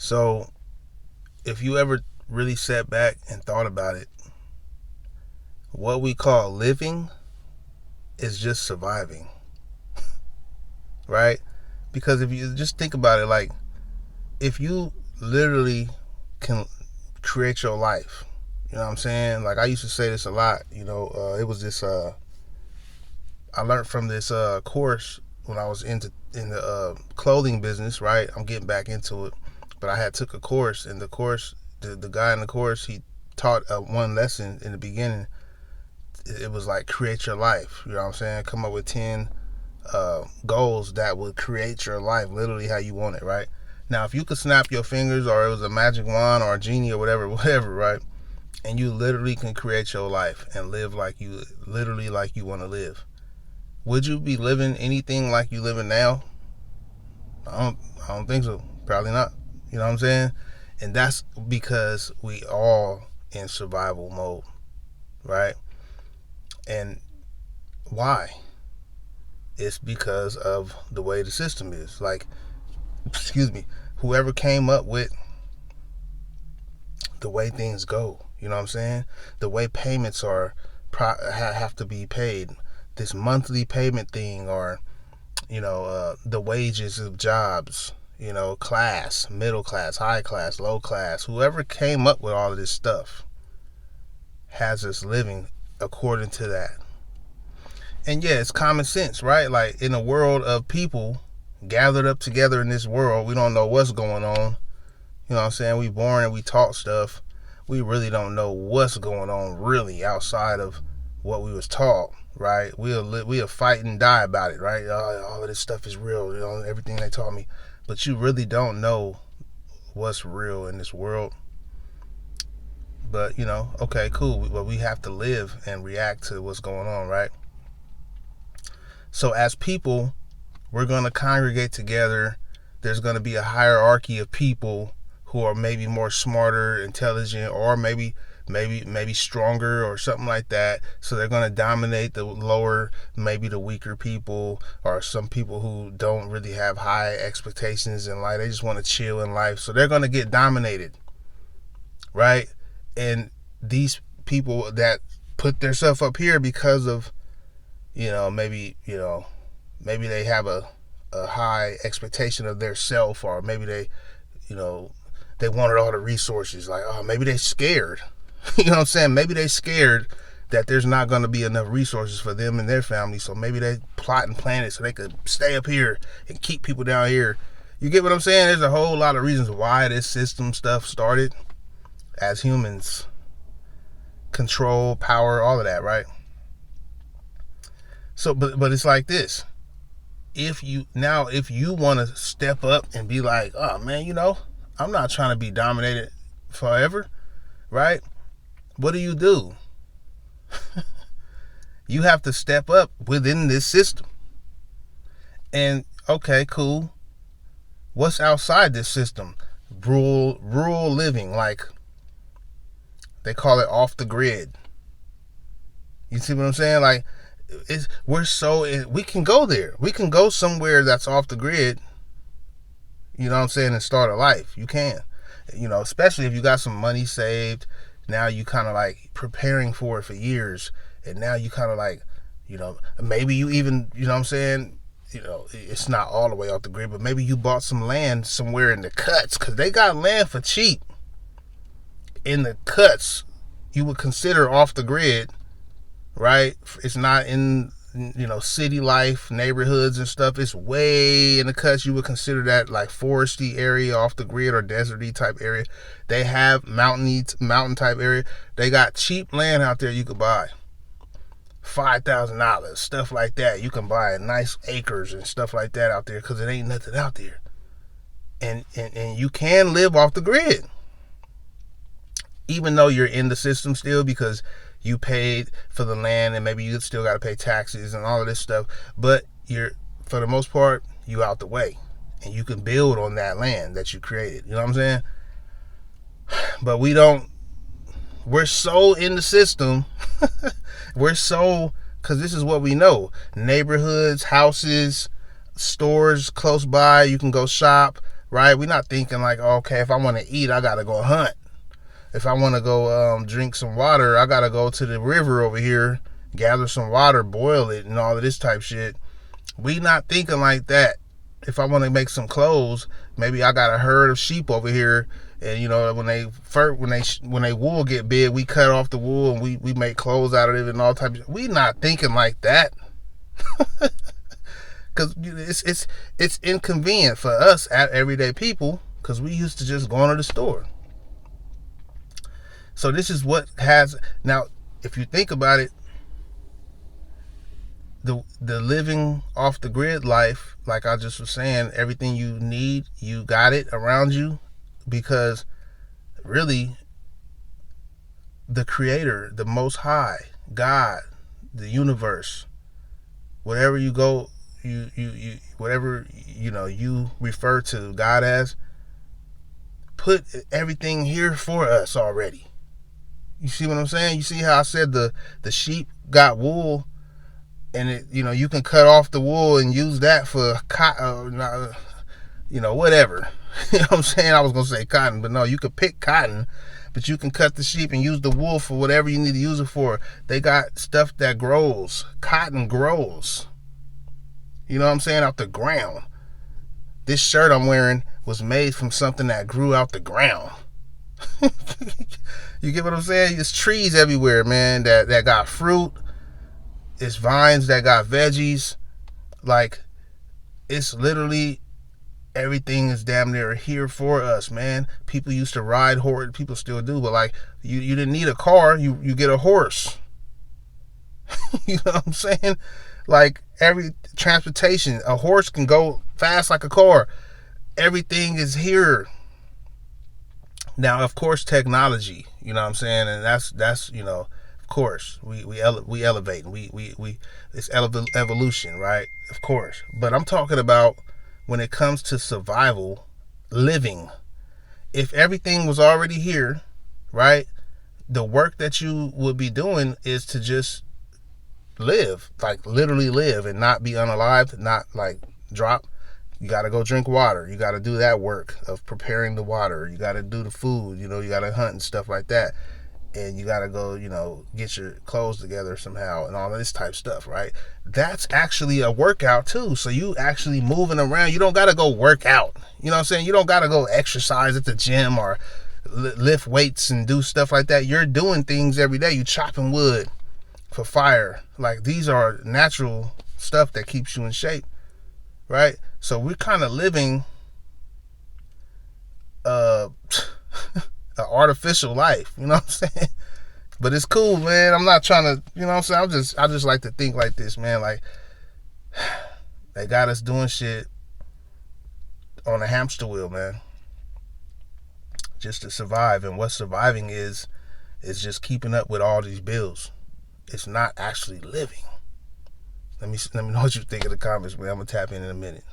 So if you ever really sat back and thought about it, what we call living is just surviving, right? Because if you just think about it, like, if you literally can create your life, you know what I'm saying? Like, I used to say this a lot, it was this, I learned from this course when I was in the clothing business, right? I'm getting back into it, but I had took a course, and the guy in the course, he taught one lesson in the beginning. It was like, create your life. You know what I'm saying? Come up with 10 goals that would create your life literally how you want it, right? Now, if you could snap your fingers, or it was a magic wand or a genie or whatever, right? And you literally can create your life and live like you want to live. Would you be living anything like you living now? I don't think so. Probably not. You know what I'm saying? And that's because we all in survival mode, right? And why? It's because of the way the system is. Like, excuse me, whoever came up with the way things go, you know what I'm saying? The way payments have to be paid, this monthly payment thing, or the wages of jobs, class, middle class, high class, low class, whoever came up with all of this stuff has us living according to that. And yeah, it's common sense, right? Like, in a world of people gathered up together in this world, we don't know what's going on. You know what I'm saying? We born and we taught stuff. We really don't know what's going on really outside of what we was taught, right? We'll fight and die about it, right? All of this stuff is real, everything they taught me. But you really don't know what's real in this world. But, okay, cool. But we have to live and react to what's going on, right? So as people, we're going to congregate together. There's going to be a hierarchy of people who are maybe more smarter, intelligent, or maybe stronger or something like that. So they're going to dominate the lower, maybe the weaker people, or some people who don't really have high expectations in life. They just want to chill in life. So they're going to get dominated, right? And these people that put themselves up here because of, maybe they have a high expectation of their self, or maybe they wanted all the resources. Like, maybe they're scared. You know what I'm saying? Maybe they're scared that there's not going to be enough resources for them and their family. So maybe they plot and plan it so they could stay up here and keep people down here. You get what I'm saying? There's a whole lot of reasons why this system stuff started, as humans. Control, power, all of that, right? So, but it's like this. If you want to step up and be like, oh man, I'm not trying to be dominated forever, right? What do? You have to step up within this system. And okay, cool. What's outside this system? Rural living, like they call it off the grid. You see what I'm saying? Like, we can go there. We can go somewhere that's off the grid, you know what I'm saying, and start a life. You can. Especially if you got some money saved. Now you kind of like preparing for it for years, and now you kind of like, maybe you even, you know what I'm saying, it's not all the way off the grid, but maybe you bought some land somewhere in the cuts, because they got land for cheap in the cuts. You would consider off the grid, right? It's not in, city life, neighborhoods and stuff. It's way in the cuts. You would consider that like foresty area, off the grid, or deserty type area. They have mountain type area. They got cheap land out there you could buy. $5,000, stuff like that. You can buy nice acres and stuff like that out there, because it ain't nothing out there. And you can live off the grid, even though you're in the system still, because you paid for the land, and maybe you still got to pay taxes and all of this stuff. But for the most part, you out the way, and you can build on that land that you created. You know what I'm saying? But we're so in the system. Because this is what we know. Neighborhoods, houses, stores close by, you can go shop, right? We're not thinking like, okay, if I want to eat, I gotta go hunt. If I want to go drink some water, I gotta go to the river over here, gather some water, boil it, and all of this type shit. We not thinking like that. If I want to make some clothes, maybe I got a herd of sheep over here, and you know when they wool get big, we cut off the wool and we make clothes out of it and all types. We not thinking like that, because it's inconvenient for us everyday people, because we used to just going to the store. So this is what has now. If you think about it, the living off the grid life, like I just was saying, everything you need, you got it around you, because really the creator, the most high, God, the universe, whatever you go, you whatever you refer to God as, put everything here for us already. You see what I'm saying? You see how I said the sheep got wool, and it, you can cut off the wool and use that for cotton, whatever. You know what I'm saying? I was gonna say cotton, but no, you could pick cotton, but you can cut the sheep and use the wool for whatever you need to use it for. They got stuff that grows. Cotton grows. You know what I'm saying? Out the ground. This shirt I'm wearing was made from something that grew out the ground. You get what I'm saying? There's trees everywhere, man, that got fruit. It's vines that got veggies. Like, it's literally everything is damn near here for us, man. People used to ride horse. People still do, but like, you didn't need a car. You get a horse. You know what I'm saying? Like, every transportation, a horse can go fast like a car. Everything is here. Now, of course, technology, you know what I'm saying? And that's of course, we elevate, and we it's evolution, right? Of course. But I'm talking about when it comes to survival, living. If everything was already here, right? The work that you would be doing is to just live, like literally live, and not be unalived, not like drop. You got to go drink water. You got to do that work of preparing the water. You got to do the food. You got to hunt and stuff like that. And you got to go, get your clothes together somehow and all of this type stuff, right? That's actually a workout too. So you actually moving around. You don't got to go work out. You know what I'm saying? You don't got to go exercise at the gym or lift weights and do stuff like that. You're doing things every day. You chopping wood for fire. Like, these are natural stuff that keeps you in shape, right? So we're kind of living an artificial life, you know what I'm saying? But it's cool, man. I'm not trying to, you know what I'm saying? I just like to think like this, man. Like, they got us doing shit on a hamster wheel, man, just to survive. And what surviving is just keeping up with all these bills. It's not actually living. Let me know what you think in the comments, man. I'm gonna tap in a minute.